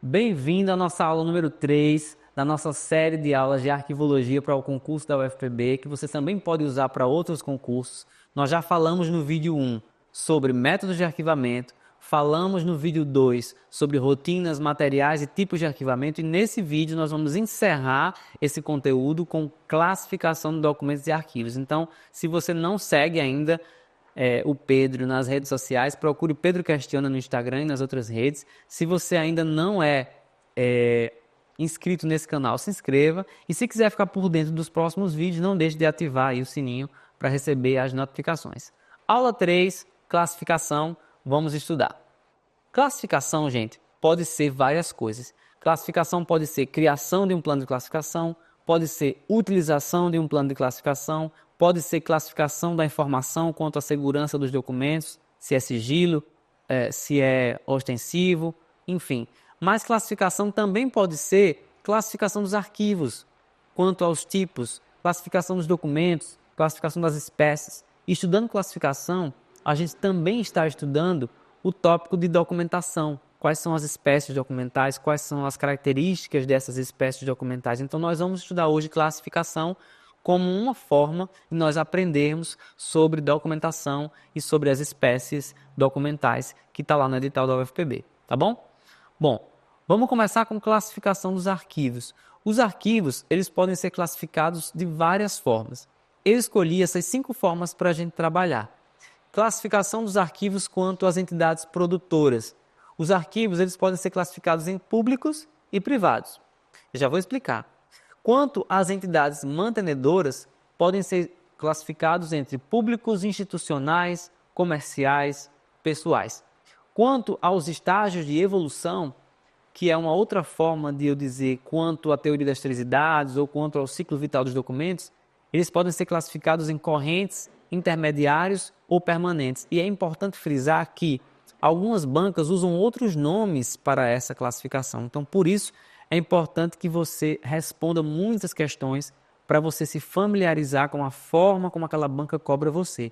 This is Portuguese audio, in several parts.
Bem-vindo à nossa aula número 3 da nossa série de aulas de arquivologia para o concurso da UFPB, que você também pode usar para outros concursos. Nós já falamos no vídeo 1 sobre métodos de arquivamento, falamos no vídeo 2 sobre rotinas, materiais e tipos de arquivamento, e nesse vídeo nós vamos encerrar esse conteúdo com classificação de documentos e arquivos. Então, se você não segue ainda o Pedro nas redes sociais, procure o Pedro Questiona no Instagram e nas outras redes. Se você ainda não é inscrito nesse canal, se inscreva. E se quiser ficar por dentro dos próximos vídeos, não deixe de ativar aí o sininho para receber as notificações. Aula 3, classificação, vamos estudar. Classificação, gente, pode ser várias coisas. Classificação pode ser criação de um plano de classificação, pode ser utilização de um plano de classificação, pode ser classificação da informação quanto à segurança dos documentos, se é sigilo, se é ostensivo, enfim. Mas classificação também pode ser classificação dos arquivos, quanto aos tipos, classificação dos documentos, classificação das espécies. Estudando classificação, a gente também está estudando o tópico de documentação. Quais são as espécies documentais, quais são as características dessas espécies documentais. Então, nós vamos estudar hoje classificação como uma forma de nós aprendermos sobre documentação e sobre as espécies documentais que está lá no edital da UFPB, tá bom? Bom, vamos começar com classificação dos arquivos. Os arquivos, eles podem ser classificados de várias formas. Eu escolhi essas 5 formas para a gente trabalhar. Classificação dos arquivos quanto às entidades produtoras. Os arquivos, eles podem ser classificados em públicos e privados. Eu já vou explicar. Quanto às entidades mantenedoras, podem ser classificados entre públicos, institucionais, comerciais, pessoais. Quanto aos estágios de evolução, que é uma outra forma de eu dizer quanto à teoria das 3 idades ou quanto ao ciclo vital dos documentos, eles podem ser classificados em correntes, intermediários ou permanentes. E é importante frisar que algumas bancas usam outros nomes para essa classificação. Então, por isso, é importante que você responda muitas questões para você se familiarizar com a forma como aquela banca cobra você.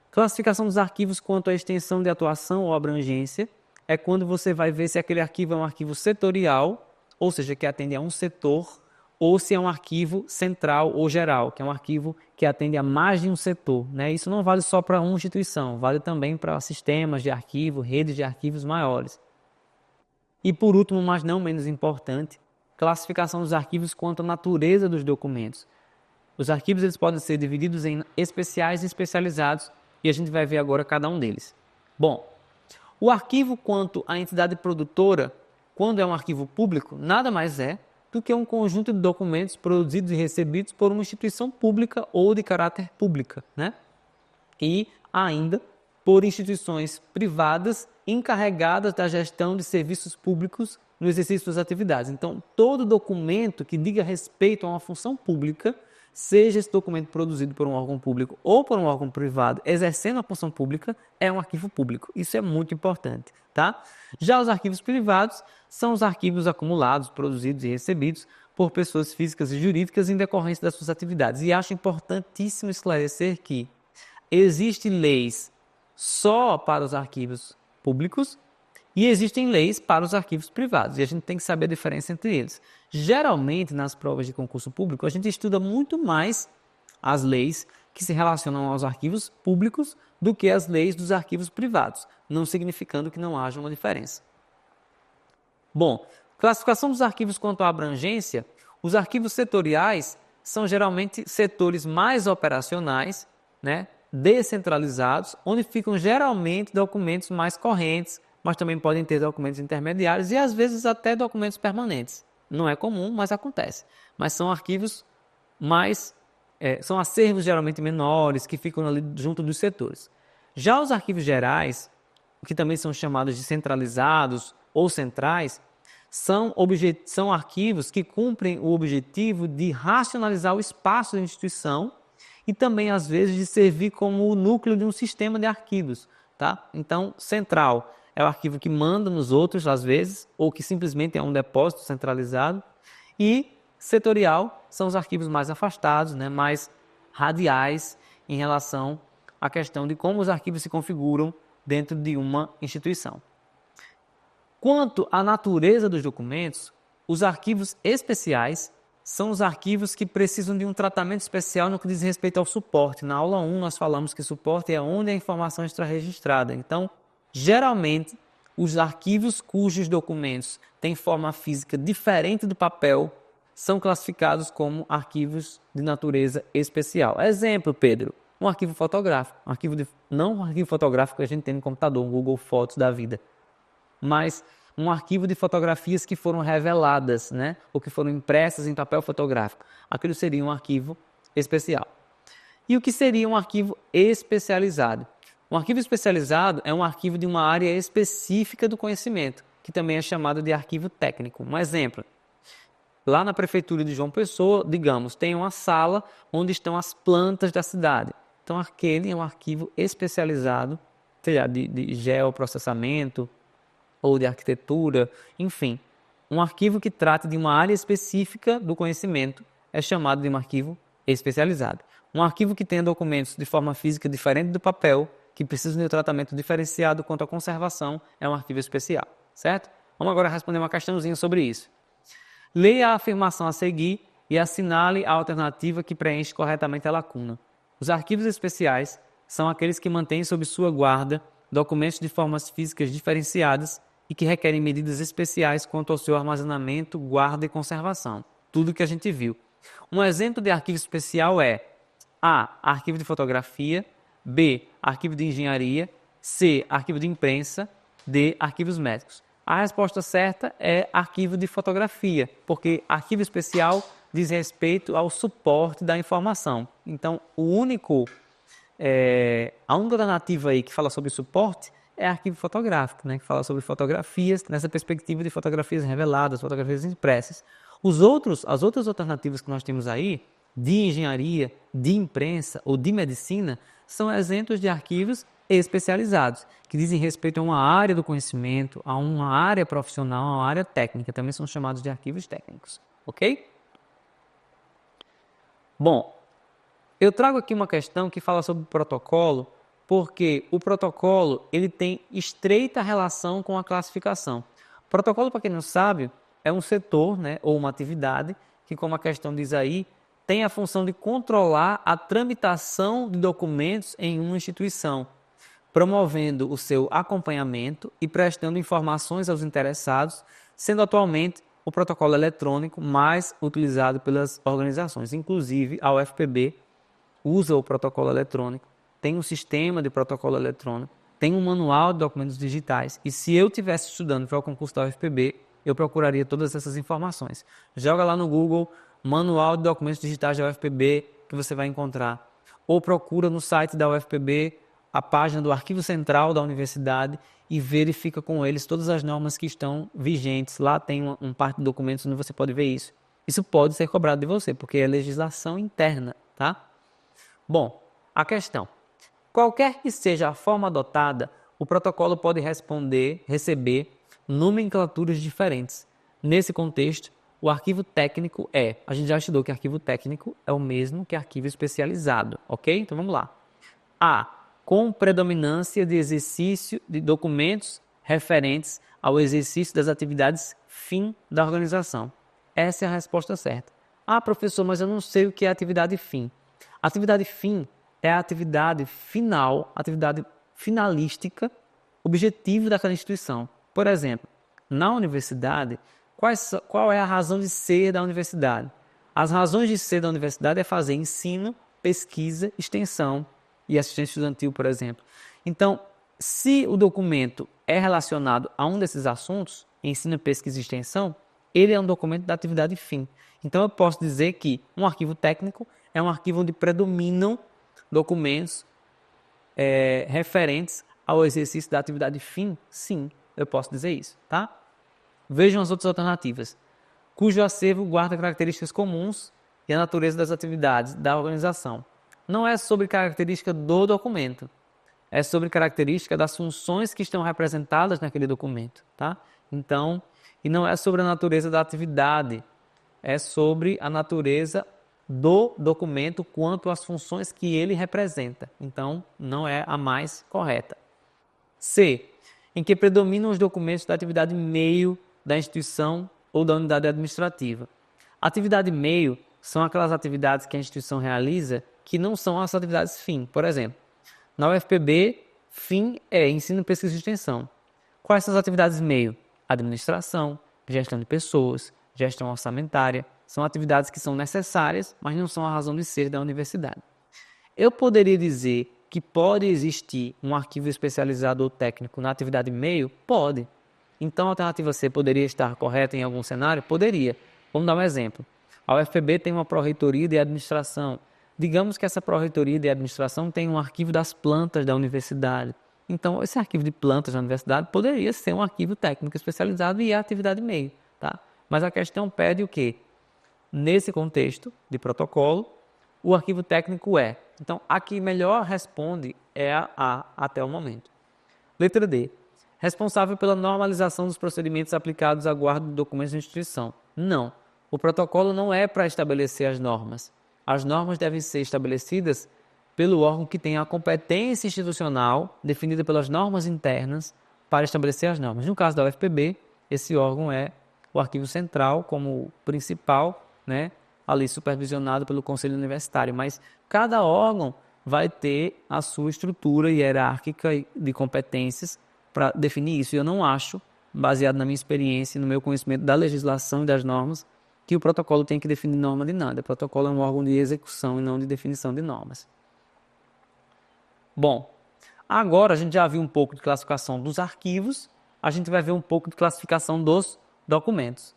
Classificação dos arquivos quanto à extensão de atuação ou abrangência é quando você vai ver se aquele arquivo é um arquivo setorial, ou seja, que atende a um setor, ou se é um arquivo central ou geral, que é um arquivo que atende a mais de um setor, né? Isso não vale só para uma instituição, vale também para sistemas de arquivo, redes de arquivos maiores. E por último, mas não menos importante, classificação dos arquivos quanto à natureza dos documentos. Os arquivos eles podem ser divididos em especiais e especializados, e a gente vai ver agora cada um deles. Bom, o arquivo quanto à entidade produtora, quando é um arquivo público, nada mais é do que um conjunto de documentos produzidos e recebidos por uma instituição pública ou de caráter pública, né? E ainda por instituições privadas encarregadas da gestão de serviços públicos no exercício das atividades. Então, todo documento que diga respeito a uma função pública, seja esse documento produzido por um órgão público ou por um órgão privado exercendo a função pública, é um arquivo público. Isso é muito importante, tá? Já os arquivos privados são os arquivos acumulados, produzidos e recebidos por pessoas físicas e jurídicas em decorrência das suas atividades. E acho importantíssimo esclarecer que existem leis só para os arquivos públicos e existem leis para os arquivos privados, e a gente tem que saber a diferença entre eles. Geralmente, nas provas de concurso público, a gente estuda muito mais as leis que se relacionam aos arquivos públicos do que as leis dos arquivos privados, não significando que não haja uma diferença. Bom, classificação dos arquivos quanto à abrangência, os arquivos setoriais são geralmente setores mais operacionais, né, descentralizados, onde ficam geralmente documentos mais correntes, mas também podem ter documentos intermediários e às vezes até documentos permanentes. Não é comum, mas acontece. Mas são arquivos são acervos geralmente menores, que ficam ali junto dos setores. Já os arquivos gerais, que também são chamados de centralizados ou centrais, são arquivos que cumprem o objetivo de racionalizar o espaço da instituição e também, às vezes, de servir como o núcleo de um sistema de arquivos, tá? Então, central é o arquivo que manda nos outros, às vezes, ou que simplesmente é um depósito centralizado. E setorial são os arquivos mais afastados, né, mais radiais em relação à questão de como os arquivos se configuram dentro de uma instituição. Quanto à natureza dos documentos, os arquivos especiais são os arquivos que precisam de um tratamento especial no que diz respeito ao suporte. Na aula 1 nós falamos que suporte é onde a informação está registrada. Então, geralmente, os arquivos cujos documentos têm forma física diferente do papel são classificados como arquivos de natureza especial. Exemplo, Pedro, um arquivo fotográfico. Não um arquivo fotográfico que a gente tem no computador, um Google Fotos da vida, mas um arquivo de fotografias que foram reveladas, né? Ou que foram impressas em papel fotográfico. Aquilo seria um arquivo especial. E o que seria um arquivo especializado? Um arquivo especializado é um arquivo de uma área específica do conhecimento, que também é chamado de arquivo técnico. Um exemplo, lá na prefeitura de João Pessoa, digamos, tem uma sala onde estão as plantas da cidade. Então, aquele é um arquivo especializado, de geoprocessamento, ou de arquitetura, enfim. Um arquivo que trata de uma área específica do conhecimento é chamado de um arquivo especializado. Um arquivo que tenha documentos de forma física diferente do papel, que precisam de um tratamento diferenciado quanto à conservação, é um arquivo especial, certo? Vamos agora responder uma questãozinha sobre isso. Leia a afirmação a seguir e assinale a alternativa que preenche corretamente a lacuna. Os arquivos especiais são aqueles que mantêm sob sua guarda documentos de formas físicas diferenciadas e que requerem medidas especiais quanto ao seu armazenamento, guarda e conservação. Tudo que a gente viu. Um exemplo de arquivo especial é A. Arquivo de fotografia, B. Arquivo de engenharia, C. Arquivo de imprensa, D. Arquivos médicos. A resposta certa é arquivo de fotografia, porque arquivo especial diz respeito ao suporte da informação. Então, a única alternativa aí que fala sobre suporte é arquivo fotográfico, né, que fala sobre fotografias, nessa perspectiva de fotografias reveladas, fotografias impressas. As outras alternativas que nós temos aí, de engenharia, de imprensa ou de medicina, são exemplos de arquivos especializados, que dizem respeito a uma área do conhecimento, a uma área profissional, a uma área técnica, também são chamados de arquivos técnicos, ok? Bom, eu trago aqui uma questão que fala sobre protocolo, porque o protocolo ele tem estreita relação com a classificação. O protocolo, para quem não sabe, é um setor, né, ou uma atividade que, como a questão diz aí, tem a função de controlar a tramitação de documentos em uma instituição, promovendo o seu acompanhamento e prestando informações aos interessados, sendo atualmente o protocolo eletrônico mais utilizado pelas organizações. Inclusive, a UFPB usa o protocolo eletrônico, tem um sistema de protocolo eletrônico, tem um manual de documentos digitais. E se eu estivesse estudando para o concurso da UFPB, eu procuraria todas essas informações. Joga lá no Google, Manual de Documentos Digitais da UFPB, que você vai encontrar. Ou procura no site da UFPB, a página do Arquivo Central da Universidade e verifica com eles todas as normas que estão vigentes. Lá tem um parte de documentos onde você pode ver isso. Isso pode ser cobrado de você, porque é legislação interna, tá? Bom, a questão. Qualquer que seja a forma adotada, o protocolo pode receber nomenclaturas diferentes. Nesse contexto, o arquivo técnico a gente já estudou que arquivo técnico é o mesmo que arquivo especializado, ok? Então vamos lá. A. Com predominância de exercício de documentos referentes ao exercício das atividades fim da organização. Essa é a resposta certa. Ah, professor, mas eu não sei o que é atividade fim. Atividade fim é a atividade final, atividade finalística, objetivo daquela instituição. Por exemplo, na universidade, qual é a razão de ser da universidade? As razões de ser da universidade é fazer ensino, pesquisa, extensão e assistência estudantil, por exemplo. Então, se o documento é relacionado a um desses assuntos, ensino, pesquisa e extensão, ele é um documento da atividade fim. Então, eu posso dizer que um arquivo técnico é um arquivo onde predominam documentos referentes ao exercício da atividade fim? Sim, eu posso dizer isso, tá? Vejam as outras alternativas. Cujo acervo guarda características comuns e a natureza das atividades da organização. Não é sobre característica do documento, é sobre característica das funções que estão representadas naquele documento, tá? Então, e não é sobre a natureza da atividade, é sobre a natureza do documento quanto às funções que ele representa. Então, não é a mais correta. C. em que predominam os documentos da atividade meio da instituição ou da unidade administrativa. Atividade meio são aquelas atividades que a instituição realiza que não são as atividades fim. Por exemplo, na UFPB, fim é ensino, pesquisa e extensão. Quais são as atividades meio? Administração, gestão de pessoas, gestão orçamentária. São atividades que são necessárias, mas não são a razão de ser da universidade. Eu poderia dizer que pode existir um arquivo especializado ou técnico na atividade meio? Pode. Então, a alternativa C poderia estar correta em algum cenário? Poderia. Vamos dar um exemplo. A UFPB tem uma pró-reitoria de administração. Digamos que essa pró-reitoria de administração tem um arquivo das plantas da universidade. Então, esse arquivo de plantas da universidade poderia ser um arquivo técnico especializado e é a atividade meio, tá? Mas a questão pede o quê? Nesse contexto de protocolo, o arquivo técnico é. Então, a que melhor responde é a A até o momento. Letra D. Responsável pela normalização dos procedimentos aplicados à guarda de documentos da instituição. Não. O protocolo não é para estabelecer as normas. As normas devem ser estabelecidas pelo órgão que tem a competência institucional definida pelas normas internas para estabelecer as normas. No caso da UFPB, esse órgão é o Arquivo Central como principal, né, ali supervisionado pelo Conselho Universitário, mas cada órgão vai ter a sua estrutura hierárquica de competências para definir isso. E eu não acho, baseado na minha experiência e no meu conhecimento da legislação e das normas, que o protocolo tem que definir norma de nada. O protocolo é um órgão de execução e não de definição de normas. Bom, agora a gente já viu um pouco de classificação dos arquivos, a gente vai ver um pouco de classificação dos documentos.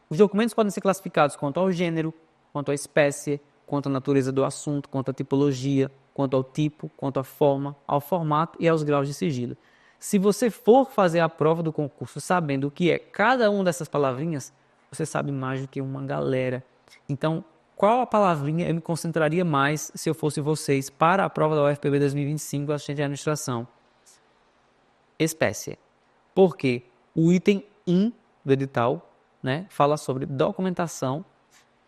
Os documentos podem ser classificados quanto ao gênero, quanto à espécie, quanto à natureza do assunto, quanto à tipologia, quanto ao tipo, quanto à forma, ao formato e aos graus de sigilo. Se você for fazer a prova do concurso sabendo o que é cada uma dessas palavrinhas, você sabe mais do que uma galera. Então, qual a palavrinha eu me concentraria mais se eu fosse vocês para a prova da UFPB 2025, assistente de administração? Espécie. Porque o item 1 do edital, né, fala sobre documentação,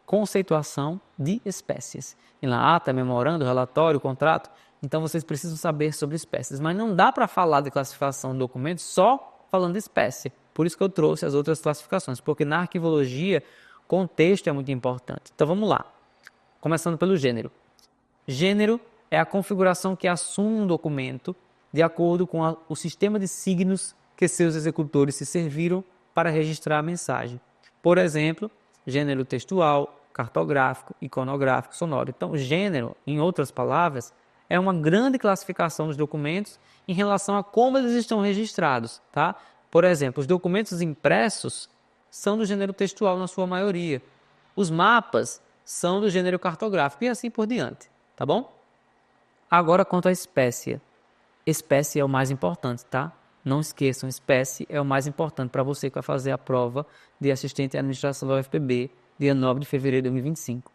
conceituação de espécies. E lá, ata, memorando, relatório, contrato. Então, vocês precisam saber sobre espécies. Mas não dá para falar de classificação de documentos só falando de espécie. Por isso que eu trouxe as outras classificações. Porque na arquivologia, contexto é muito importante. Então, vamos lá. Começando pelo gênero. Gênero é a configuração que assume um documento de acordo com o sistema de signos que seus executores se serviram para registrar a mensagem. Por exemplo, gênero textual, cartográfico, iconográfico, sonoro. Então, gênero, em outras palavras, é uma grande classificação dos documentos em relação a como eles estão registrados, tá? Por exemplo, os documentos impressos são do gênero textual na sua maioria. Os mapas são do gênero cartográfico e assim por diante, tá bom? Agora, quanto à espécie. Espécie é o mais importante, tá? Não esqueçam, espécie é o mais importante para você que vai fazer a prova de assistente de administração da UFPB, dia 9 de fevereiro de 2025.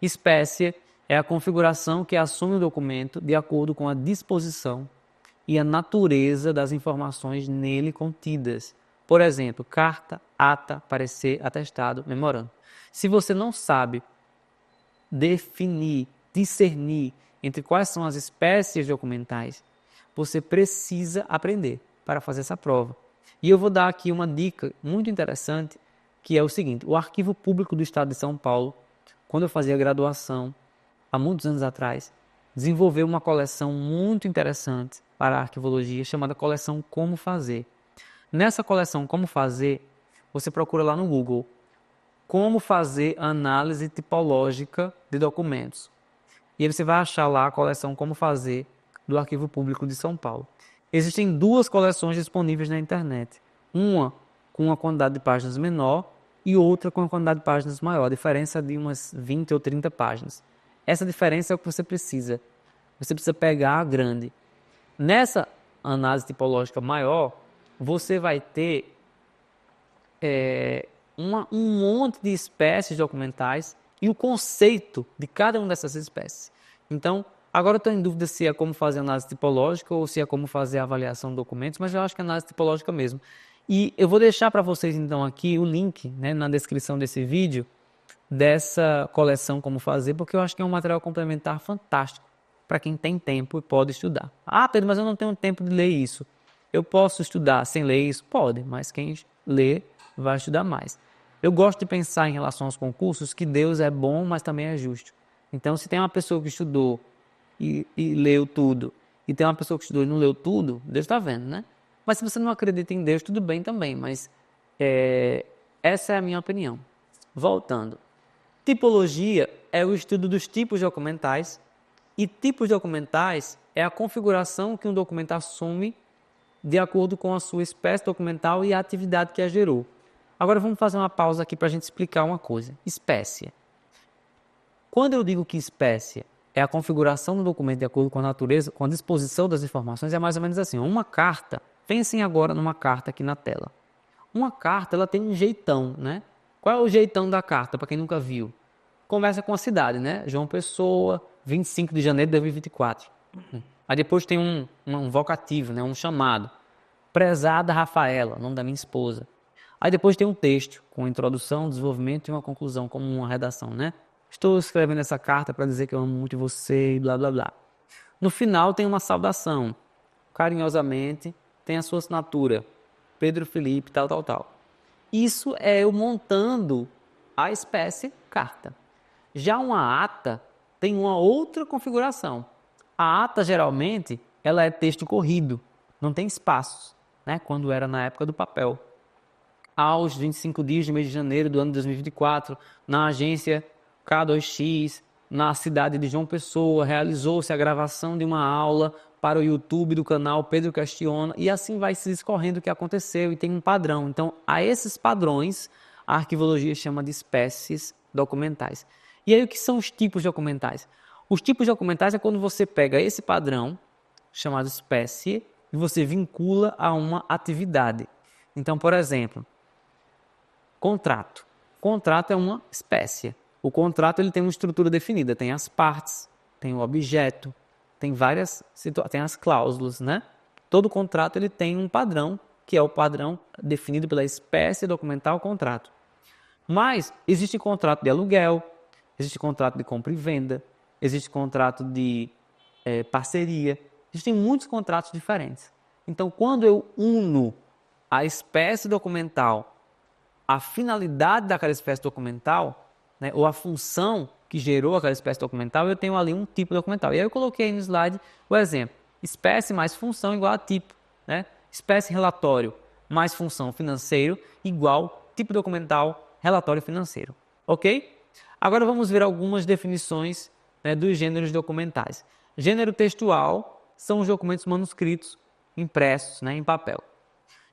Espécie é a configuração que assume o documento de acordo com a disposição e a natureza das informações nele contidas. Por exemplo, carta, ata, parecer, atestado, memorando. Se você não sabe definir, discernir entre quais são as espécies documentais, você precisa aprender para fazer essa prova. E eu vou dar aqui uma dica muito interessante, que é o seguinte: o Arquivo Público do Estado de São Paulo, quando eu fazia graduação, há muitos anos atrás, desenvolveu uma coleção muito interessante para a arquivologia, chamada Coleção Como Fazer. Nessa coleção Como Fazer, você procura lá no Google como fazer análise tipológica de documentos. E aí você vai achar lá a coleção Como Fazer do Arquivo Público de São Paulo. Existem duas coleções disponíveis na internet. Uma com uma quantidade de páginas menor e outra com uma quantidade de páginas maior. A diferença é de umas 20 ou 30 páginas. Essa diferença é o que você precisa. Você precisa pegar a grande. Nessa análise tipológica maior, você vai ter um monte de espécies documentais e o conceito de cada uma dessas espécies. Então, agora eu estou em dúvida se é como fazer análise tipológica ou se é como fazer a avaliação de documentos, mas eu acho que é análise tipológica mesmo. E eu vou deixar para vocês então aqui o link, né, na descrição desse vídeo dessa coleção Como Fazer, porque eu acho que é um material complementar fantástico para quem tem tempo e pode estudar. Ah, Pedro, mas eu não tenho tempo de ler isso. Eu posso estudar sem ler isso? Pode, mas quem lê vai estudar mais. Eu gosto de pensar em relação aos concursos que Deus é bom, mas também é justo. Então, se tem uma pessoa que estudou e leu tudo, e tem uma pessoa que estudou e não leu tudo, Deus está vendo, né? Mas se você não acredita em Deus, tudo bem também, mas essa é a minha opinião. Voltando. Tipologia é o estudo dos tipos documentais, e tipos documentais é a configuração que um documento assume de acordo com a sua espécie documental e a atividade que a gerou. Agora vamos fazer uma pausa aqui para a gente explicar uma coisa. Espécie. Quando eu digo que espécie é a configuração do documento de acordo com a natureza, com a disposição das informações, é mais ou menos assim. Uma carta, pensem agora numa carta aqui na tela. Uma carta, ela tem um jeitão, né? Qual é o jeitão da carta, para quem nunca viu? Começa com a cidade, né? João Pessoa, 25 de janeiro de 2024. Aí depois tem um vocativo, né? Um chamado. Prezada Rafaela, nome da minha esposa. Aí depois tem um texto, com introdução, desenvolvimento e uma conclusão, como uma redação, né? Estou escrevendo essa carta para dizer que eu amo muito você e blá blá blá. No final tem uma saudação. Carinhosamente, tem a sua assinatura. Pedro Felipe, tal, tal, tal. Isso é eu montando a espécie carta. Já uma ata tem uma outra configuração. A ata, geralmente, ela é texto corrido, não tem espaços, né? Quando era na época do papel. Aos 25 dias de mês de janeiro do ano de 2024, na agência K2X, na cidade de João Pessoa, realizou-se a gravação de uma aula para o YouTube do canal Pedro Castiona, e assim vai se discorrendo o que aconteceu, e tem um padrão. Então, a esses padrões, a arquivologia chama de espécies documentais. E aí, o que são os tipos documentais? Os tipos documentais é quando você pega esse padrão, chamado espécie, e você vincula a uma atividade. Então, por exemplo, contrato. Contrato é uma espécie. O contrato ele tem uma estrutura definida, tem as partes, tem o objeto, tem tem as cláusulas, né? Todo contrato ele tem um padrão, que é o padrão definido pela espécie documental contrato. Mas existe contrato de aluguel, existe contrato de compra e venda, existe contrato de parceria, existem muitos contratos diferentes. Então, quando eu uno a espécie documental à finalidade daquela espécie documental, né, ou a função que gerou aquela espécie documental, eu tenho ali um tipo documental. E aí eu coloquei no slide o exemplo. Espécie mais função igual a tipo. Né? Espécie relatório mais função financeiro igual tipo documental relatório financeiro. Ok? Agora vamos ver algumas definições, né, dos gêneros documentais. Gênero textual são os documentos manuscritos impressos, né, em papel.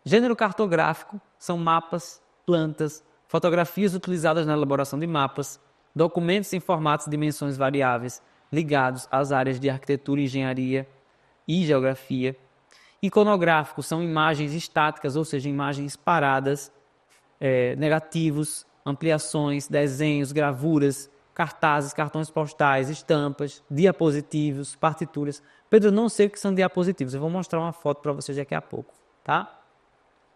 Gênero cartográfico são mapas, plantas, fotografias utilizadas na elaboração de mapas, documentos em formatos e dimensões variáveis ligados às áreas de arquitetura, engenharia e geografia. Iconográficos são imagens estáticas, ou seja, imagens paradas, negativos, ampliações, desenhos, gravuras, cartazes, cartões postais, estampas, diapositivos, partituras. Pedro, não sei o que são diapositivos, eu vou mostrar uma foto para vocês daqui a pouco, tá?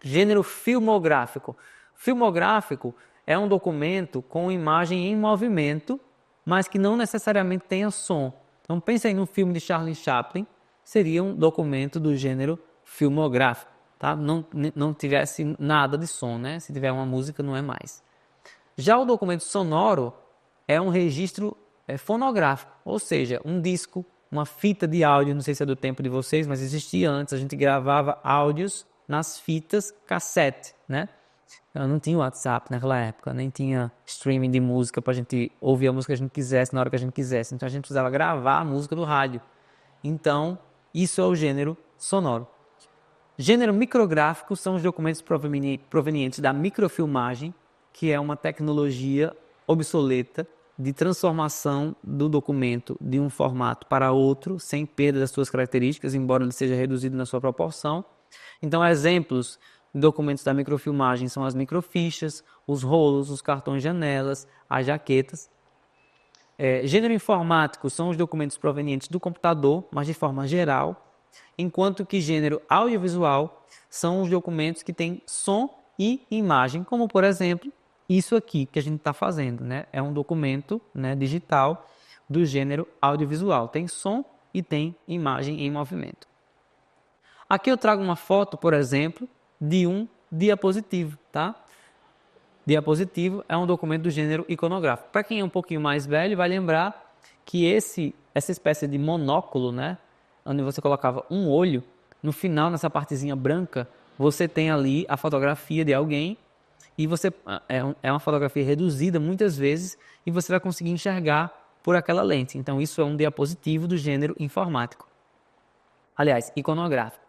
Gênero filmográfico. Filmográfico é um documento com imagem em movimento, mas que não necessariamente tenha som. Então pense aí num filme de Charlie Chaplin, seria um documento do gênero filmográfico, tá? Não tivesse nada de som, né? Se tiver uma música, não é mais. Já o documento sonoro é um registro fonográfico, ou seja, um disco, uma fita de áudio, não sei se é do tempo de vocês, mas existia antes, a gente gravava áudios nas fitas cassete, né? Eu não tinha WhatsApp naquela época, nem tinha streaming de música para a gente ouvir a música que a gente quisesse na hora que a gente quisesse. Então a gente precisava gravar a música do rádio. Então, isso é o gênero sonoro. Gênero micrográfico são os documentos provenientes da microfilmagem, que é uma tecnologia obsoleta de transformação do documento de um formato para outro, sem perda das suas características, embora ele seja reduzido na sua proporção. Então, exemplos de documentos da microfilmagem são as microfichas, os rolos, os cartões janelas, as jaquetas. Gênero informático são os documentos provenientes do computador, mas de forma geral, enquanto que gênero audiovisual são os documentos que têm som e imagem, como, por exemplo, isso aqui que a gente está fazendo, né? É um documento, né, digital do gênero audiovisual. Tem som e tem imagem em movimento. Aqui eu trago uma foto, por exemplo, de um diapositivo, tá? Diapositivo é um documento do gênero iconográfico. Para quem é um pouquinho mais velho, vai lembrar que essa espécie de monóculo, né, onde você colocava um olho, no final, nessa partezinha branca, você tem ali a fotografia de alguém e você é uma fotografia reduzida muitas vezes e você vai conseguir enxergar por aquela lente. Então, isso é um diapositivo do gênero informático. Aliás, iconográfico.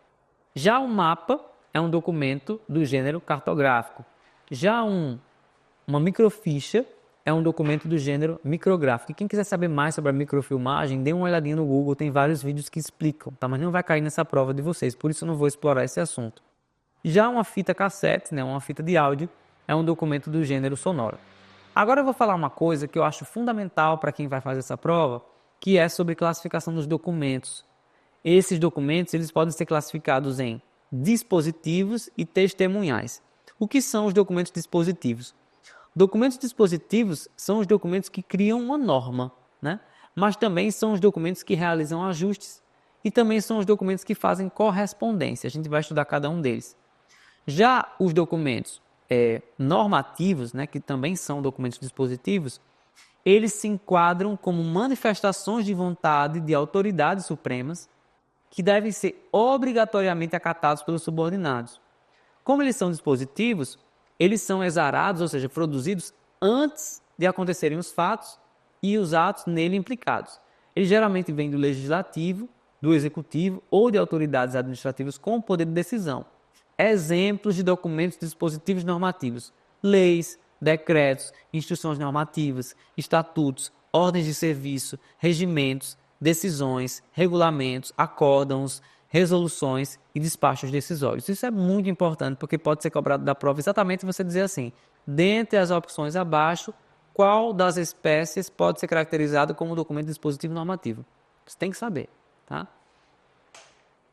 Já o mapa é um documento do gênero cartográfico. Já uma microficha é um documento do gênero micrográfico. E quem quiser saber mais sobre a microfilmagem, dê uma olhadinha no Google, tem vários vídeos que explicam, tá? Mas não vai cair nessa prova de vocês, por isso eu não vou explorar esse assunto. Já uma fita cassete, né, uma fita de áudio, é um documento do gênero sonoro. Agora eu vou falar uma coisa que eu acho fundamental para quem vai fazer essa prova, que é sobre classificação dos documentos. Esses documentos eles podem ser classificados em dispositivos e testemunhais. O que são os documentos dispositivos? Documentos dispositivos são os documentos que criam uma norma, né? Mas também são os documentos que realizam ajustes e também são os documentos que fazem correspondência. A gente vai estudar cada um deles. Já os documentos normativos, né, que também são documentos dispositivos, eles se enquadram como manifestações de vontade de autoridades supremas que devem ser obrigatoriamente acatados pelos subordinados. Como eles são dispositivos, eles são exarados, ou seja, produzidos antes de acontecerem os fatos e os atos nele implicados. Eles geralmente vêm do legislativo, do executivo ou de autoridades administrativas com poder de decisão. Exemplos de documentos dispositivos normativos: leis, decretos, instruções normativas, estatutos, ordens de serviço, regimentos, decisões, regulamentos, acórdãos, resoluções e despachos decisórios. Isso é muito importante porque pode ser cobrado da prova exatamente você dizer assim: dentre as opções abaixo, qual das espécies pode ser caracterizado como documento dispositivo normativo? Você tem que saber, tá?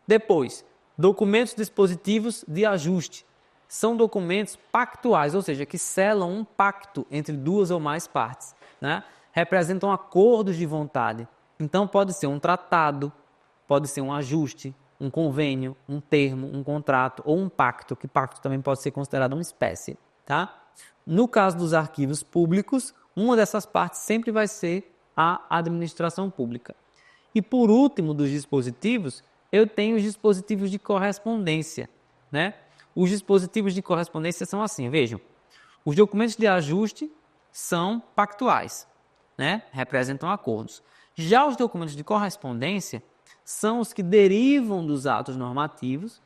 Depois, documentos dispositivos de ajuste. São documentos pactuais, ou seja, que selam um pacto entre duas ou mais partes, né? Representam acordos de vontade. Então, pode ser um tratado, pode ser um ajuste, um convênio, um termo, um contrato ou um pacto, que pacto também pode ser considerado uma espécie, tá? No caso dos arquivos públicos, uma dessas partes sempre vai ser a administração pública. E por último, dos dispositivos, eu tenho os dispositivos de correspondência, né? Os dispositivos de correspondência são assim, vejam, os documentos de ajuste são pactuais, né? Representam acordos. Já os documentos de correspondência são os que derivam dos atos normativos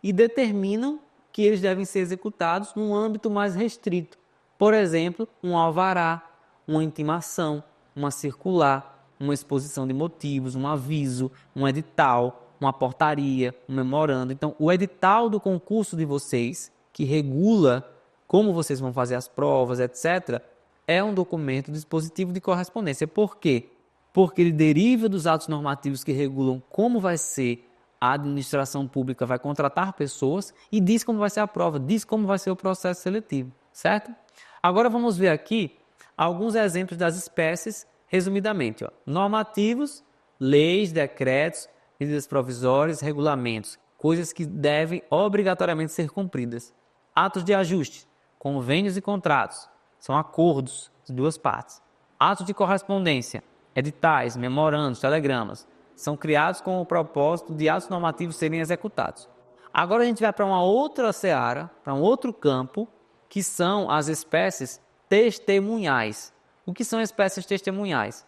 e determinam que eles devem ser executados num âmbito mais restrito. Por exemplo, um alvará, uma intimação, uma circular, uma exposição de motivos, um aviso, um edital, uma portaria, um memorando. Então, o edital do concurso de vocês, que regula como vocês vão fazer as provas, etc., é um documento dispositivo de correspondência. Por quê? Porque ele deriva dos atos normativos que regulam como vai ser a administração pública, vai contratar pessoas e diz como vai ser a prova, diz como vai ser o processo seletivo, certo? Agora vamos ver aqui alguns exemplos das espécies, resumidamente. Normativos, leis, decretos, medidas provisórias, regulamentos, coisas que devem obrigatoriamente ser cumpridas. Atos de ajuste, convênios e contratos, são acordos de duas partes. Atos de correspondência, editais, memorandos, telegramas, são criados com o propósito de atos normativos serem executados. Agora a gente vai para uma outra seara, para um outro campo, que são as espécies testemunhais. O que são espécies testemunhais?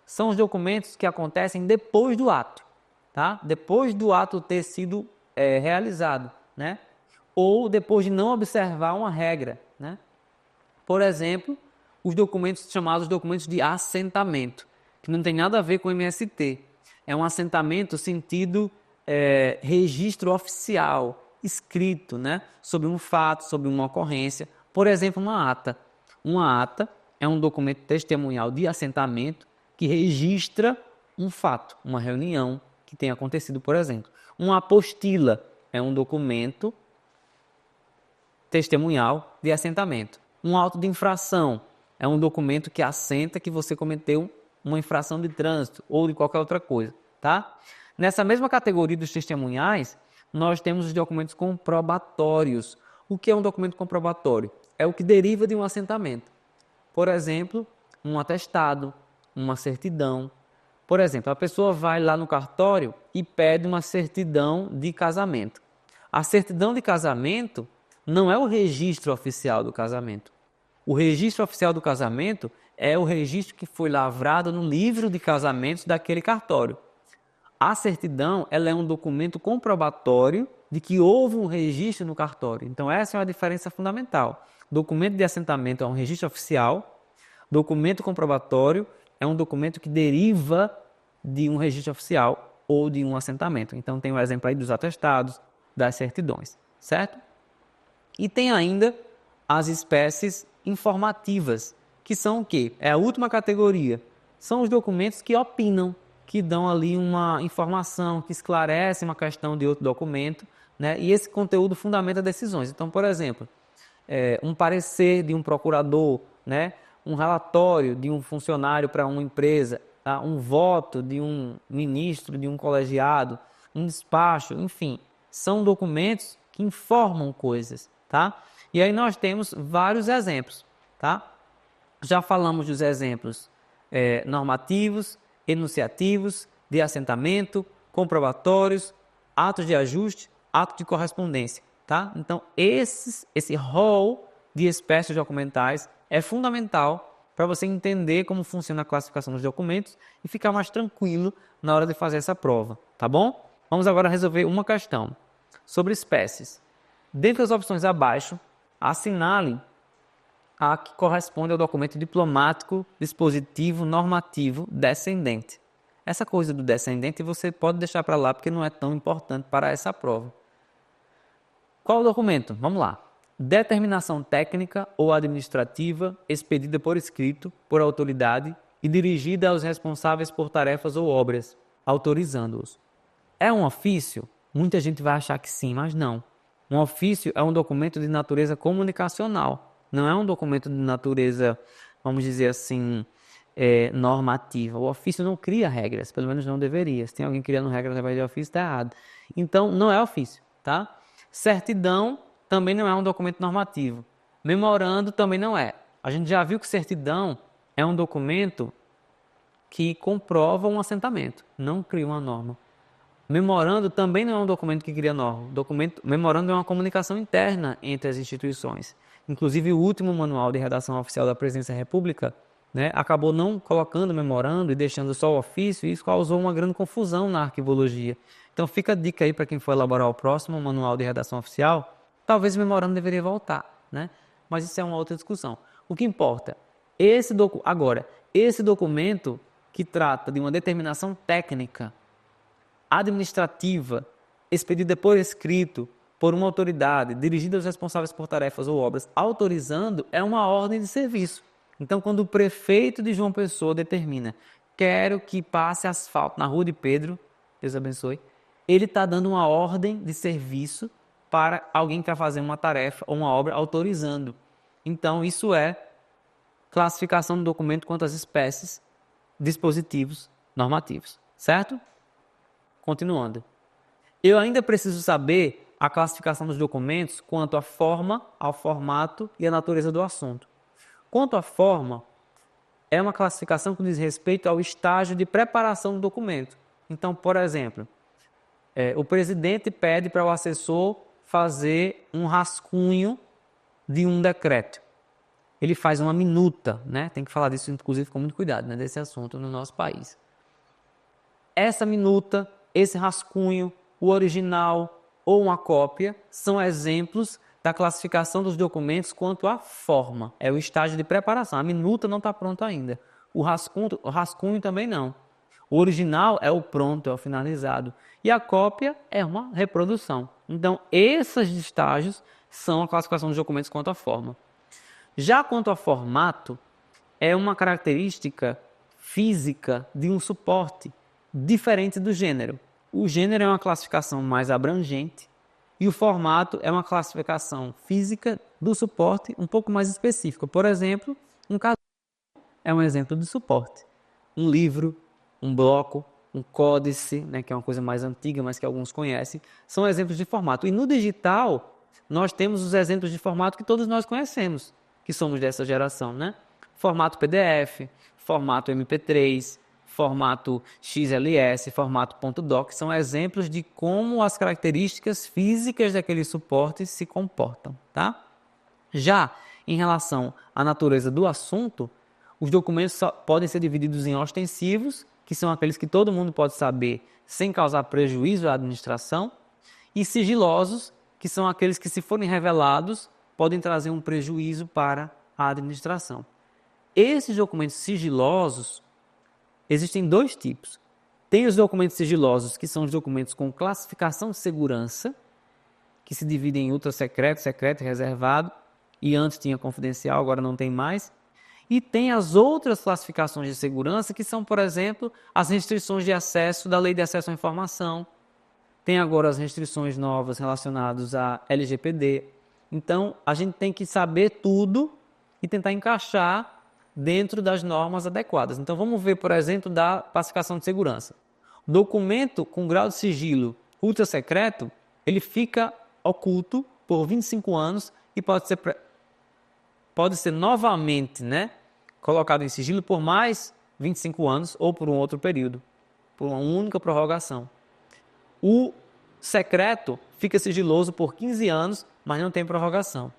São os documentos que acontecem depois do ato, tá? Depois do ato ter sido realizado, né? Ou depois de não observar uma regra, né? Por exemplo, os documentos chamados documentos de assentamento, que não tem nada a ver com o MST. É um assentamento sentido registro oficial, escrito, né? Sobre um fato, sobre uma ocorrência. Por exemplo, uma ata. Uma ata é um documento testemunhal de assentamento que registra um fato, uma reunião que tenha acontecido, por exemplo. Uma apostila é um documento testemunhal de assentamento. Um auto de infração é um documento que assenta que você cometeu uma infração de trânsito ou de qualquer outra coisa, tá? Nessa mesma categoria dos testemunhais, nós temos os documentos comprobatórios. O que é um documento comprobatório? É o que deriva de um assentamento. Por exemplo, um atestado, uma certidão. Por exemplo, a pessoa vai lá no cartório e pede uma certidão de casamento. A certidão de casamento não é o registro oficial do casamento. O registro oficial do casamento é o registro que foi lavrado no livro de casamentos daquele cartório. A certidão, ela é um documento comprobatório de que houve um registro no cartório. Então, essa é uma diferença fundamental. Documento de assentamento é um registro oficial, documento comprobatório é um documento que deriva de um registro oficial ou de um assentamento. Então, tem um exemplo aí dos atestados, das certidões, certo? E tem ainda as espécies informativas, que são o quê? É a última categoria. São os documentos que opinam, que dão ali uma informação, que esclarecem uma questão de outro documento, né? E esse conteúdo fundamenta decisões. Então, por exemplo, um parecer de um procurador, né? Um relatório de um funcionário para uma empresa, tá? Um voto de um ministro, de um colegiado, um despacho, enfim, são documentos que informam coisas, tá? E aí nós temos vários exemplos, tá? Já falamos dos exemplos normativos, enunciativos, de assentamento, comprobatórios, atos de ajuste, ato de correspondência, tá? Então, esse rol de espécies documentais é fundamental para você entender como funciona a classificação dos documentos e ficar mais tranquilo na hora de fazer essa prova, tá bom? Vamos agora resolver uma questão sobre espécies. Dentre as opções abaixo, assinale a que corresponde ao documento diplomático, dispositivo, normativo, descendente. Essa coisa do descendente você pode deixar para lá porque não é tão importante para essa prova. Qual o documento? Vamos lá. Determinação técnica ou administrativa expedida por escrito, por autoridade e dirigida aos responsáveis por tarefas ou obras, autorizando-os. É um ofício? Muita gente vai achar que sim, mas não. Um ofício é um documento de natureza comunicacional, não é um documento de natureza, vamos dizer assim, normativa. O ofício não cria regras, pelo menos não deveria. Se tem alguém criando regras através de ofício, está errado. Então, não é ofício, tá? Certidão também não é um documento normativo. Memorando também não é. A gente já viu que certidão é um documento que comprova um assentamento, não cria uma norma. Memorando também não é um documento que cria norma. Memorando é uma comunicação interna entre as instituições. Inclusive, o último manual de redação oficial da Presidência da República, né, acabou não colocando memorando e deixando só o ofício, e isso causou uma grande confusão na arquivologia. Então, fica a dica aí para quem for elaborar o próximo manual de redação oficial, talvez o memorando deveria voltar, né? Mas isso é uma outra discussão. O que importa, esse documento que trata de uma determinação técnica, administrativa, expedida por escrito, por uma autoridade, dirigida aos responsáveis por tarefas ou obras, autorizando, é uma ordem de serviço. Então, quando o prefeito de João Pessoa determina, quero que passe asfalto na Rua de Pedro, Deus abençoe, ele está dando uma ordem de serviço para alguém que vai fazer uma tarefa ou uma obra autorizando. Então, isso é classificação do documento quanto às espécies, dispositivos normativos, certo? Continuando. Eu ainda preciso saber a classificação dos documentos quanto à forma, ao formato e à natureza do assunto. Quanto à forma, é uma classificação que diz respeito ao estágio de preparação do documento. Então, por exemplo, o presidente pede para o assessor fazer um rascunho de um decreto. Ele faz uma minuta, né? Tem que falar disso, inclusive, com muito cuidado, né? Desse assunto no nosso país. Essa minuta, esse rascunho, o original ou uma cópia são exemplos da classificação dos documentos quanto à forma. É o estágio de preparação. A minuta não está pronta ainda. O rascunho também não. O original é o pronto, é o finalizado. E a cópia é uma reprodução. Então, esses estágios são a classificação dos documentos quanto à forma. Já quanto ao formato, é uma característica física de um suporte diferente do gênero. O gênero é uma classificação mais abrangente e o formato é uma classificação física do suporte um pouco mais específica. Por exemplo, um caderno é um exemplo de suporte. Um livro, um bloco, um códice, né, que é uma coisa mais antiga, mas que alguns conhecem, são exemplos de formato. E no digital, nós temos os exemplos de formato que todos nós conhecemos, que somos dessa geração, né? Formato PDF, formato MP3, formato XLS, formato .doc, são exemplos de como as características físicas daquele suporte se comportam, tá? Já em relação à natureza do assunto, os documentos podem ser divididos em ostensivos, que são aqueles que todo mundo pode saber sem causar prejuízo à administração, e sigilosos, que são aqueles que, se forem revelados, podem trazer um prejuízo para a administração. Esses documentos sigilosos, existem dois tipos. Tem os documentos sigilosos, que são os documentos com classificação de segurança, que se dividem em ultra secreto, secreto e reservado, e antes tinha confidencial, agora não tem mais. E tem as outras classificações de segurança, que são, por exemplo, as restrições de acesso da Lei de Acesso à Informação. Tem agora as restrições novas relacionadas à LGPD. Então, a gente tem que saber tudo e tentar encaixar dentro das normas adequadas. Então, vamos ver, por exemplo, da classificação de segurança. Documento com grau de sigilo ultra secreto, ele fica oculto por 25 anos e pode ser novamente, né, colocado em sigilo por mais 25 anos ou por um outro período, por uma única prorrogação. O secreto fica sigiloso por 15 anos, mas não tem prorrogação.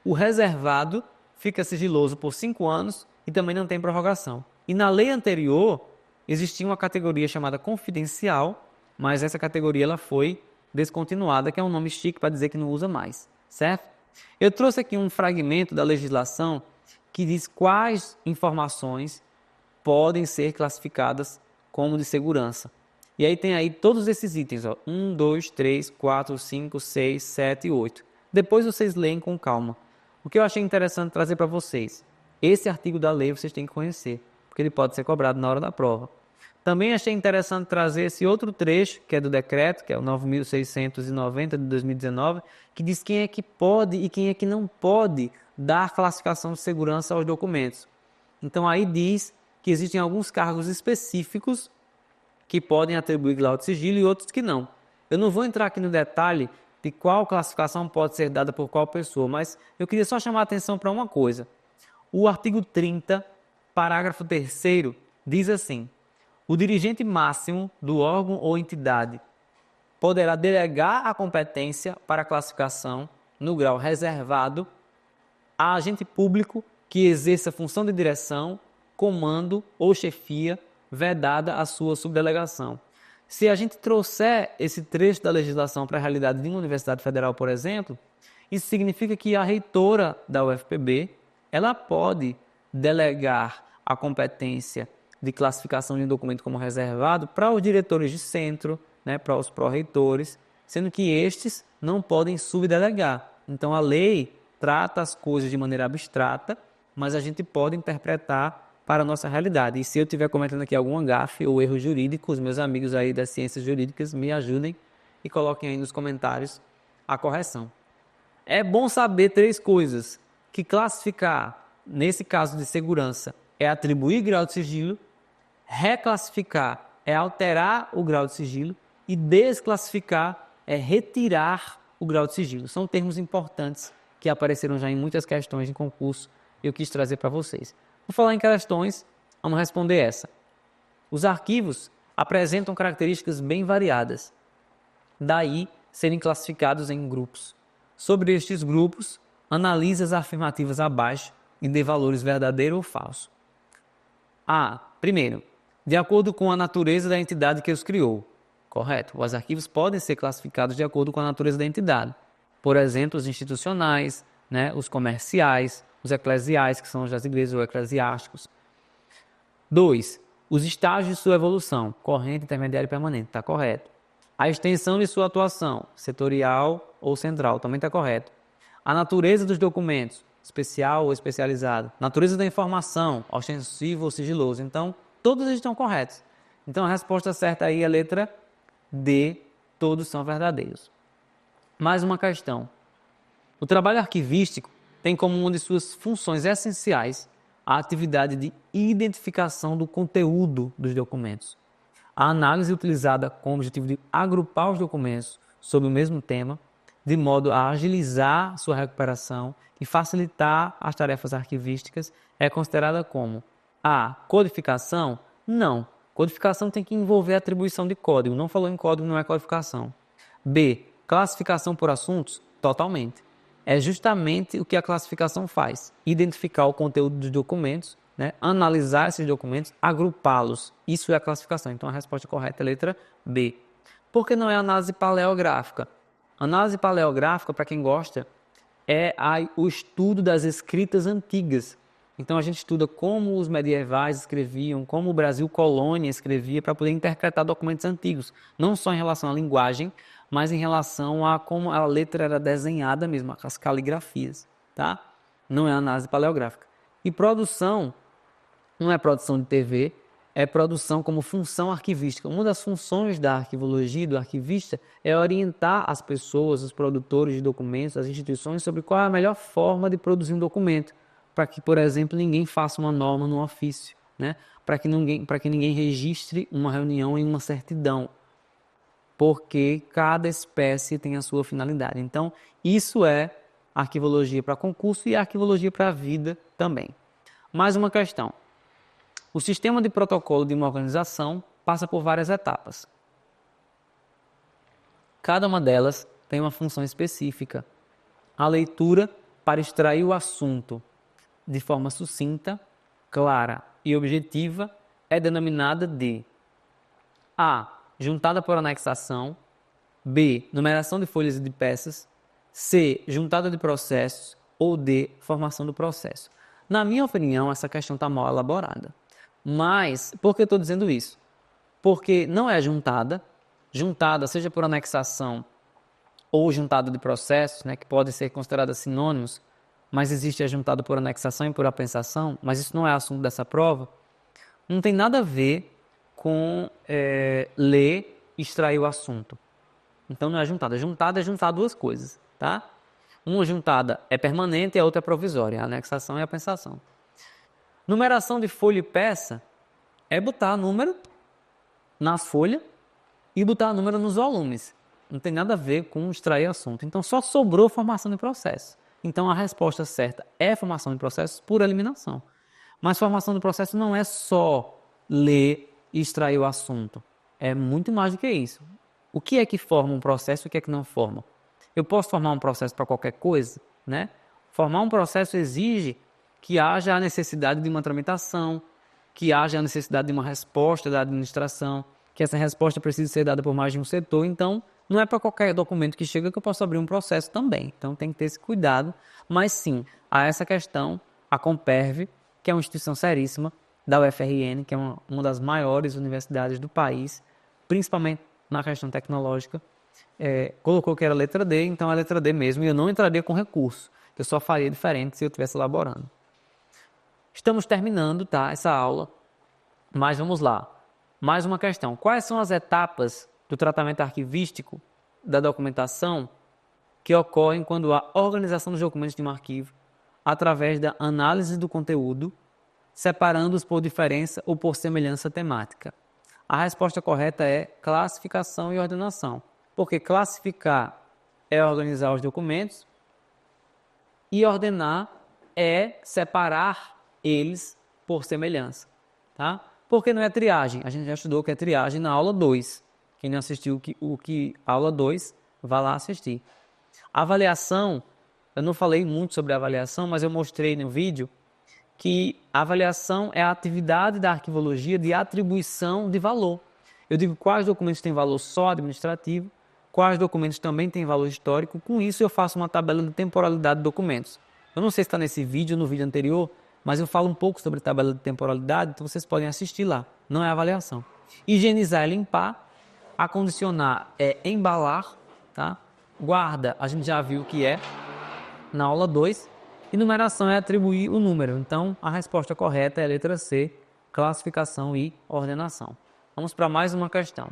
O reservado fica sigiloso por 5 anos e também não tem prorrogação. E na lei anterior, existia uma categoria chamada confidencial, mas essa categoria ela foi descontinuada, que é um nome chique para dizer que não usa mais, certo? Eu trouxe aqui um fragmento da legislação que diz quais informações podem ser classificadas como de segurança. E aí tem aí todos esses itens, ó, 1, 2, 3, 4, 5, 6, 7 e 8. Depois vocês leem com calma. O que eu achei interessante trazer para vocês, esse artigo da lei vocês têm que conhecer, porque ele pode ser cobrado na hora da prova. Também achei interessante trazer esse outro trecho, que é do decreto, que é o 9.690 de 2019, que diz quem é que pode e quem é que não pode dar classificação de segurança aos documentos. Então aí diz que existem alguns cargos específicos que podem atribuir grau de sigilo e outros que não. Eu não vou entrar aqui no detalhe de qual classificação pode ser dada por qual pessoa, mas eu queria só chamar a atenção para uma coisa. O artigo 30, parágrafo 3º, diz assim: o dirigente máximo do órgão ou entidade poderá delegar a competência para a classificação no grau reservado a agente público que exerça função de direção, comando ou chefia, vedada a sua subdelegação. Se a gente trouxer esse trecho da legislação para a realidade de uma universidade federal, por exemplo, isso significa que a reitora da UFPB, ela pode delegar a competência de classificação de um documento como reservado para os diretores de centro, né, para os pró-reitores, sendo que estes não podem subdelegar. Então, a lei trata as coisas de maneira abstrata, mas a gente pode interpretar para a nossa realidade. E se eu estiver cometendo aqui algum gafe ou erro jurídico, os meus amigos aí das ciências jurídicas me ajudem e coloquem aí nos comentários a correção. É bom saber 3 coisas: que classificar, nesse caso de segurança, é atribuir grau de sigilo, reclassificar é alterar o grau de sigilo e desclassificar é retirar o grau de sigilo. São termos importantes que apareceram já em muitas questões de concurso e eu quis trazer para vocês. Vou falar em questões, vamos responder essa. Os arquivos apresentam características bem variadas, daí serem classificados em grupos. Sobre estes grupos, analise as afirmativas abaixo e dê valores verdadeiro ou falso. Primeiro, de acordo com a natureza da entidade que os criou. Correto. Os arquivos podem ser classificados de acordo com a natureza da entidade. Por exemplo, os institucionais, né, os comerciais, os eclesiais, que são os das igrejas ou eclesiásticos. 2. Os estágios de sua evolução, corrente, intermediário e permanente, está correto. A extensão de sua atuação, setorial ou central, também está correto. A natureza dos documentos, especial ou especializado. Natureza da informação, ostensivo ou sigiloso. Então, todos estão corretos. Então, a resposta certa aí é a letra D, todos são verdadeiros. Mais uma questão. O trabalho arquivístico tem como uma de suas funções essenciais a atividade de identificação do conteúdo dos documentos. A análise é utilizada com o objetivo de agrupar os documentos sobre o mesmo tema, de modo a agilizar sua recuperação e facilitar as tarefas arquivísticas, é considerada como a codificação? Não. Codificação tem que envolver atribuição de código. Não falou em código, não é codificação. B. Classificação por assuntos? Totalmente. É justamente o que a classificação faz. Identificar o conteúdo dos documentos, né? Analisar esses documentos, agrupá-los. Isso é a classificação. Então a resposta correta é a letra B. Por que não é análise paleográfica? Análise paleográfica, para quem gosta, é o estudo das escritas antigas. Então a gente estuda como os medievais escreviam, como o Brasil colônia escrevia para poder interpretar documentos antigos, não só em relação à linguagem, mas em relação a como a letra era desenhada mesmo, as caligrafias, tá? Não é análise paleográfica. E produção não é produção de TV, é produção como função arquivística. Uma das funções da arquivologia, do arquivista, é orientar as pessoas, os produtores de documentos, as instituições, sobre qual é a melhor forma de produzir um documento, para que, por exemplo, ninguém faça uma norma no ofício, né? Para que ninguém registre uma reunião em uma certidão, porque cada espécie tem a sua finalidade. Então, isso é arquivologia para concurso e arquivologia para a vida também. Mais uma questão. O sistema de protocolo de uma organização passa por várias etapas. Cada uma delas tem uma função específica. A leitura para extrair o assunto de forma sucinta, clara e objetiva é denominada de A. Juntada por anexação, B. Numeração de folhas e de peças, C. Juntada de processos ou D. Formação do processo. Na minha opinião, essa questão está mal elaborada. Mas, por que eu estou dizendo isso? Porque não é juntada, seja por anexação ou juntada de processos, né, que podem ser consideradas sinônimos, mas existe a juntada por anexação e por apensação, mas isso não é assunto dessa prova, não tem nada a ver com ler e extrair o assunto. Então não é juntada. Juntada é juntar duas coisas, tá? Uma juntada é permanente e a outra é provisória, a anexação e a apensação. Numeração de folha e peça é botar número nas folhas e botar número nos volumes. Não tem nada a ver com extrair assunto. Então só sobrou formação de processo. Então a resposta certa é formação de processos por eliminação. Mas formação de processo não é só ler e extrair o assunto. É muito mais do que isso. O que é que forma um processo e o que é que não forma? Eu posso formar um processo para qualquer coisa, né? Formar um processo exige que haja a necessidade de uma tramitação, que haja a necessidade de uma resposta da administração, que essa resposta precise ser dada por mais de um setor. Então, não é para qualquer documento que chega que eu posso abrir um processo também. Então, tem que ter esse cuidado. Mas, sim, a essa questão, a Comperv, que é uma instituição seríssima da UFRN, que é uma das maiores universidades do país, principalmente na questão tecnológica, colocou que era letra D, então é letra D mesmo, e eu não entraria com recurso. Eu só faria diferente se eu estivesse elaborando. Estamos terminando, tá, essa aula, mas vamos lá. Mais uma questão. Quais são as etapas do tratamento arquivístico da documentação que ocorrem quando há organização dos documentos de um arquivo através da análise do conteúdo, separando-os por diferença ou por semelhança temática? A resposta correta é classificação e ordenação, porque classificar é organizar os documentos e ordenar é separar eles por semelhança, tá? Porque não é triagem. A gente já estudou que é triagem na aula 2. Quem não assistiu a aula 2, vá lá assistir. Avaliação, eu não falei muito sobre avaliação, mas eu mostrei no vídeo que a avaliação é a atividade da arquivologia de atribuição de valor. Eu digo quais documentos têm valor só administrativo, quais documentos também têm valor histórico. Com isso eu faço uma tabela de temporalidade de documentos. Eu não sei se está nesse vídeo ou no vídeo anterior, mas eu falo um pouco sobre tabela de temporalidade, então vocês podem assistir lá. Não é avaliação. Higienizar é limpar, acondicionar é embalar, tá? Guarda, a gente já viu o que é na aula 2. E numeração é atribuir o número. Então, a resposta correta é a letra C, classificação e ordenação. Vamos para mais uma questão.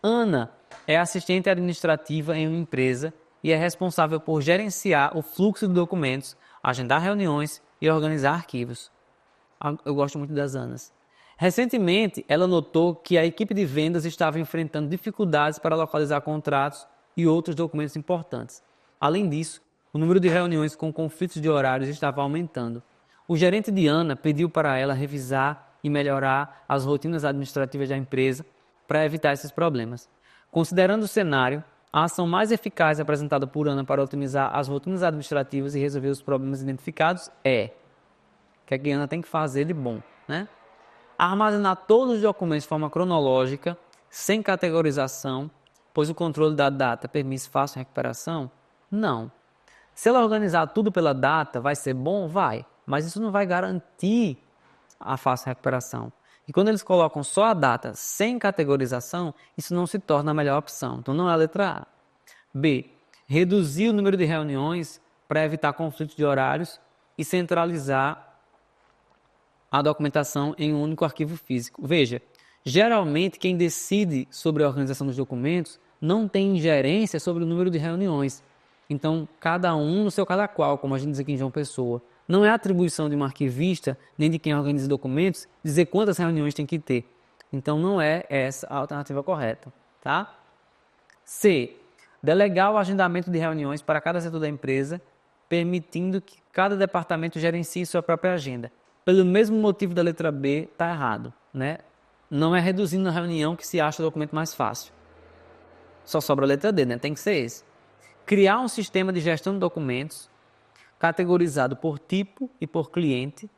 Ana é assistente administrativa em uma empresa e é responsável por gerenciar o fluxo de documentos, agendar reuniões e organizar arquivos. Eu gosto muito das Anas. Recentemente, ela notou que a equipe de vendas estava enfrentando dificuldades para localizar contratos e outros documentos importantes. Além disso, o número de reuniões com conflitos de horários estava aumentando. O gerente de Ana pediu para ela revisar e melhorar as rotinas administrativas da empresa para evitar esses problemas. Considerando o cenário, a ação mais eficaz apresentada por Ana para otimizar as rotinas administrativas e resolver os problemas identificados é o que a Ana tem que fazer de bom, né? Armazenar todos os documentos de forma cronológica, sem categorização, pois o controle da data permite fácil recuperação? Não. Se ela organizar tudo pela data, vai ser bom? Vai. Mas isso não vai garantir a fácil recuperação. E quando eles colocam só a data sem categorização, isso não se torna a melhor opção. Então não é a letra A. B. Reduzir o número de reuniões para evitar conflitos de horários e centralizar a documentação em um único arquivo físico. Veja, geralmente quem decide sobre a organização dos documentos não tem ingerência sobre o número de reuniões. Então, cada um no seu cada qual, como a gente diz aqui em João Pessoa. Não é atribuição de um arquivista, nem de quem organiza documentos, dizer quantas reuniões tem que ter. Então, não é essa a alternativa correta, tá? C. Delegar o agendamento de reuniões para cada setor da empresa, permitindo que cada departamento gerencie sua própria agenda. Pelo mesmo motivo da letra B, está errado, né? Não é reduzindo a reunião que se acha o documento mais fácil. Só sobra a letra D, né? Tem que ser esse. Criar um sistema de gestão de documentos, categorizado por tipo e por cliente,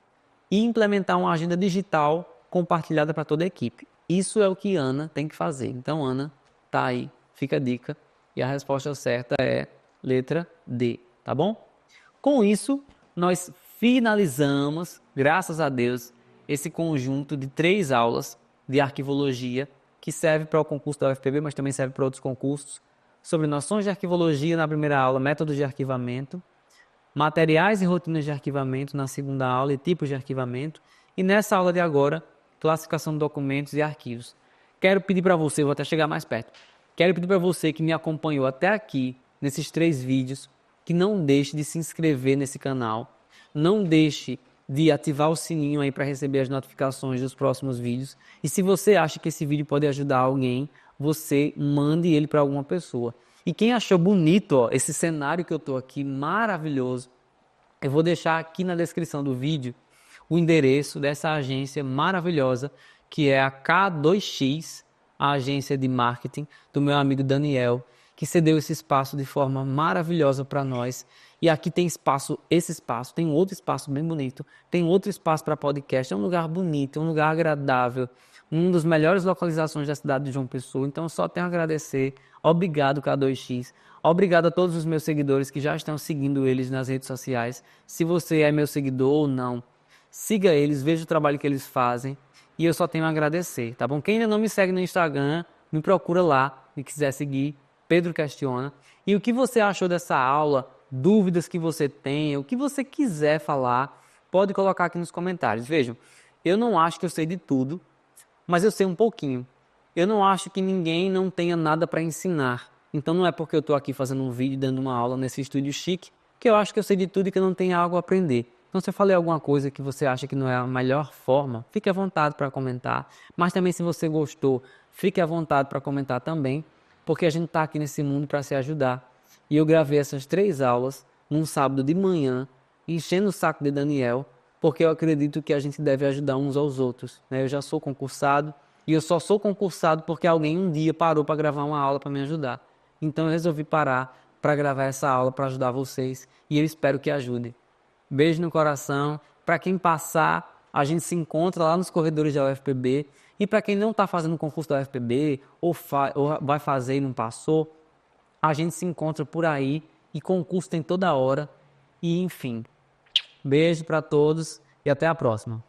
e implementar uma agenda digital compartilhada para toda a equipe. Isso é o que Ana tem que fazer. Então, Ana, tá aí, fica a dica. E a resposta certa é letra D, tá bom? Com isso, nós finalizamos, graças a Deus, esse conjunto de 3 aulas de arquivologia que serve para o concurso da UFPB, mas também serve para outros concursos, sobre noções de arquivologia na primeira aula, métodos de arquivamento, materiais e rotinas de arquivamento na segunda aula e tipos de arquivamento, e nessa aula de agora, classificação de documentos e arquivos. Quero pedir para você, vou até chegar mais perto, quero pedir para você que me acompanhou até aqui, nesses 3 vídeos, que não deixe de se inscrever nesse canal, não deixe de ativar o sininho aí para receber as notificações dos próximos vídeos. E se você acha que esse vídeo pode ajudar alguém, você mande ele para alguma pessoa. E quem achou bonito, ó, esse cenário que eu estou aqui, maravilhoso, eu vou deixar aqui na descrição do vídeo o endereço dessa agência maravilhosa, que é a K2X, a agência de marketing do meu amigo Daniel, que cedeu esse espaço de forma maravilhosa para nós. E aqui tem espaço, esse espaço, tem outro espaço bem bonito, tem outro espaço para podcast, é um lugar bonito, é um lugar agradável, uma das melhores localizações da cidade de João Pessoa. Então eu só tenho a agradecer. Obrigado, K2X. Obrigado a todos os meus seguidores que já estão seguindo eles nas redes sociais. Se você é meu seguidor ou não, siga eles, veja o trabalho que eles fazem. E eu só tenho a agradecer, tá bom? Quem ainda não me segue no Instagram, me procura lá e quiser seguir, Pedro Questiona. E o que você achou dessa aula? Dúvidas que você tenha, o que você quiser falar, pode colocar aqui nos comentários. Vejam, eu não acho que eu sei de tudo, mas eu sei um pouquinho. Eu não acho que ninguém não tenha nada para ensinar. Então não é porque eu estou aqui fazendo um vídeo, dando uma aula nesse estúdio chique, que eu acho que eu sei de tudo e que eu não tenho algo a aprender. Então se eu falei alguma coisa que você acha que não é a melhor forma, fique à vontade para comentar. Mas também se você gostou, fique à vontade para comentar também, porque a gente está aqui nesse mundo para se ajudar. E eu gravei essas 3 aulas num sábado de manhã, enchendo o saco de Daniel, porque eu acredito que a gente deve ajudar uns aos outros, né? Eu já sou concursado e eu só sou concursado porque alguém um dia parou para gravar uma aula para me ajudar. Então eu resolvi parar para gravar essa aula para ajudar vocês e eu espero que ajude. Beijo no coração. Para quem passar, a gente se encontra lá nos corredores da UFPB. E para quem não está fazendo o concurso da UFPB ou vai fazer e não passou, a gente se encontra por aí e concurso tem toda hora. E enfim, beijo para todos e até a próxima.